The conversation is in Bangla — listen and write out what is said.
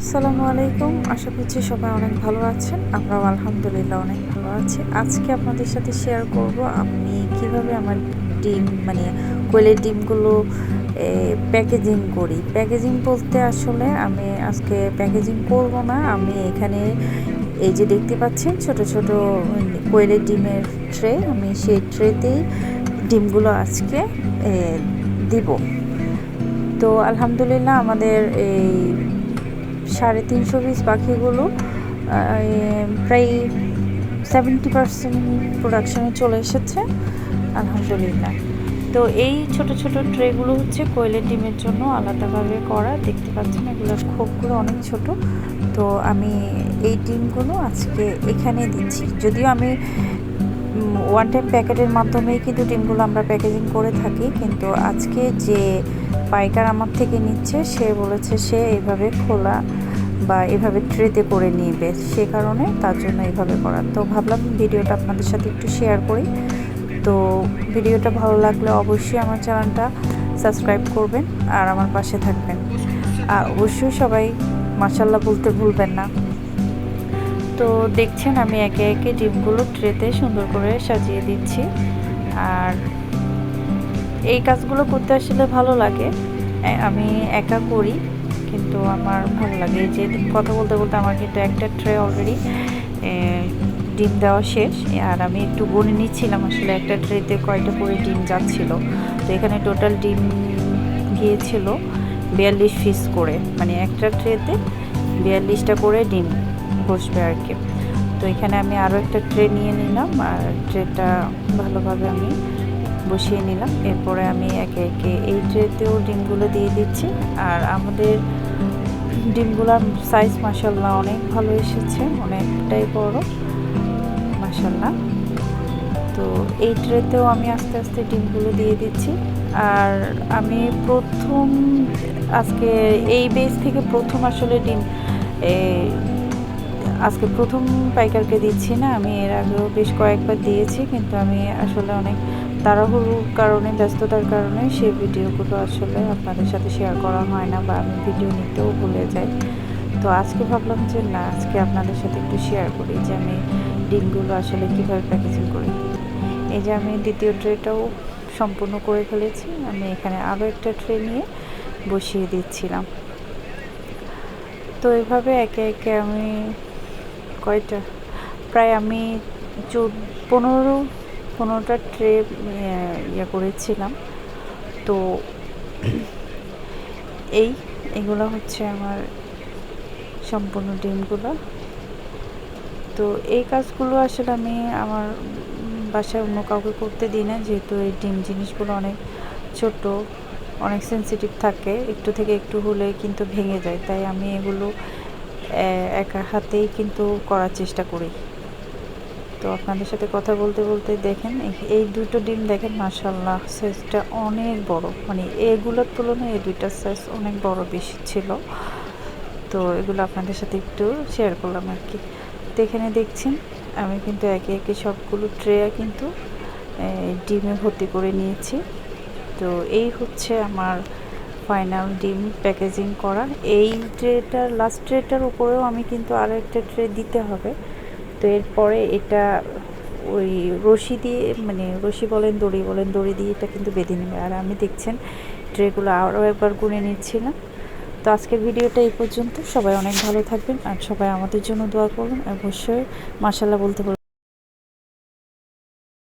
আসসালামু আলাইকুম। আশা করছি সবাই অনেক ভালো আছেন। আমরাও আলহামদুলিল্লাহ অনেক ভালো আছি। আজকে আপনাদের সাথে শেয়ার করব আমি কিভাবে আমার ডিম কোয়েলের ডিমগুলো প্যাকেজিং করি। প্যাকেজিং বলতে আসলে আমি আজকে প্যাকেজিং করব না। আমি এখানে এই যে দেখতে পাচ্ছেন ছোট ছোট কোয়েলের ডিমের ট্রে, আমি সেই ট্রেতেই ডিমগুলো আজকে দিব। তো আলহামদুলিল্লাহ আমাদের এই 350 পিস পাখিগুলো প্রায় 70% প্রোডাকশানে চলে এসেছে আলহামদুলিল্লাহ। তো এই ছোট ছোট ট্রেগুলো হচ্ছে কোয়েলের ডিমের জন্য আলাদাভাবে করা। দেখতে পাচ্ছেন এগুলোর খোপগুলো অনেক ছোট। তো আমি এই ডিমগুলো আজকে এখানে দিচ্ছি। যদিও আমি ওয়ান টাইম প্যাকেটের মাধ্যমেই কিন্তু ডিমগুলো আমরা প্যাকেজিং করে থাকি, কিন্তু আজকে যে পাইকার আমার থেকে নিচ্ছে সে বলেছে সে এইভাবে খোলা বা এভাবে ট্রেতে করে নিবে, সে কারণে তার জন্য এইভাবে করা। তো ভাবলাম ভিডিওটা আপনাদের সাথে একটু শেয়ার করি। তো ভিডিওটা ভালো লাগলে অবশ্যই আমার চ্যানেলটা সাবস্ক্রাইব করবেন আর আমার পাশে থাকবেন। আর অবশ্যই সবাই মাশাআল্লাহ বলতে ভুলবেন না। তো দেখছেন আমি একে একে ডিমগুলো ট্রেতে সুন্দর করে সাজিয়ে দিচ্ছি। আর এই কাজগুলো করতে আসলে ভালো লাগে, আমি একা করি কিন্তু আমার ভালো লাগে। এই যে কথা বলতে বলতে আমার কিন্তু একটা ট্রে অলরেডি ডিম দেওয়া শেষ। আর আমি একটু গুনে নিচ্ছিলাম আসলে একটা ট্রেতে কয়টা করে ডিম যাচ্ছিলো। তো এখানে টোটাল ডিম গিয়েছিল 42 পিস করে, মানে একটা ট্রেতে 42টা করে ডিম বসবে আর কি। তো এখানে আমি আরও একটা ট্রে নিয়ে নিলাম আর ট্রেটা ভালোভাবে আমি বসিয়ে নিলাম। এরপরে আমি একে একে এই ট্রেতেও ডিমগুলো দিয়ে দিচ্ছি। আর আমাদের ডিমগুলোর সাইজ মাশাআল্লাহ অনেক ভালো এসেছে, অনেকটাই বড় মাশাআল্লাহ। তো এই ট্রেতেও আমি আস্তে আস্তে ডিমগুলো দিয়ে দিচ্ছি। আর আমি আজকে এই বেস থেকে আসলে ডিম আজকে প্রথম পাইকারকে দিচ্ছি না, আমি এর আগেও বেশ কয়েকবার দিয়েছি, কিন্তু আমি আসলে অনেক তাড়াহুড়োর কারণে, ব্যস্ততার কারণে সেই ভিডিওগুলো আসলে আপনাদের সাথে শেয়ার করা হয় না বা আমি ভিডিও নিতেও ভুলে যাই। তো আজকে ভাবলাম যে না, আজকে আপনাদের সাথে একটু শেয়ার করি যে আমি ডিমগুলো আসলে কীভাবে প্যাকেজিং করি। এই যে আমি দ্বিতীয় ট্রেটাও সম্পূর্ণ করে ফেলেছি। আমি এখানে আরও একটা ট্রে নিয়ে বসিয়ে দিচ্ছিলাম। তো এভাবে একে একে আমি প্রায় আমি 15টা ট্রে করেছিলাম। তো এগুলো হচ্ছে আমার সম্পূর্ণ ডিমগুলো। তো এই কাজগুলো আসলে আমি আমার বাসায় অন্য কাউকে করতে দিই না, যেহেতু এই ডিম জিনিসগুলো অনেক ছোট, অনেক সেন্সিটিভ থাকে, একটু থেকে একটু হলে কিন্তু ভেঙে যায়। তাই আমি এগুলো একা হাতেই কিন্তু করার চেষ্টা করি। তো আপনাদের সাথে কথা বলতে বলতে দেখেন এই দুটো ডিম দেখেন মাশাআল্লাহ সাইজটা অনেক বড়, মানে এগুলোর তুলনায় এই দুইটার সাইজ অনেক বড় বেশি ছিল। তো এগুলো আপনাদের সাথে একটু শেয়ার করলাম আর কি। তো এখানে দেখছেন আমি কিন্তু একে একে সবগুলো ট্রে কিন্তু ডিমে ভর্তি করে নিয়েছি। তো এই হচ্ছে আমার ফাইনাল ডিম প্যাকেজিং করা। এই ট্রেটার লাস্ট ট্রেটার উপরেও আমি কিন্তু আরও একটা ট্রে দিতে হবে। তো এরপরে এটা ওই রশি দিয়ে, মানে রশি বলেন দড়ি দিয়ে এটা কিন্তু বেঁধে নেবে। আর আমি দেখছেন ট্রেগুলো আরও একবার গুনে নিচ্ছিলাম। তো আজকের ভিডিওটা এই পর্যন্ত। সবাই অনেক ভালো থাকবেন আর সবাই আমাদের জন্য দোয়া করুন। অবশ্যই মাশাআল্লাহ বলতে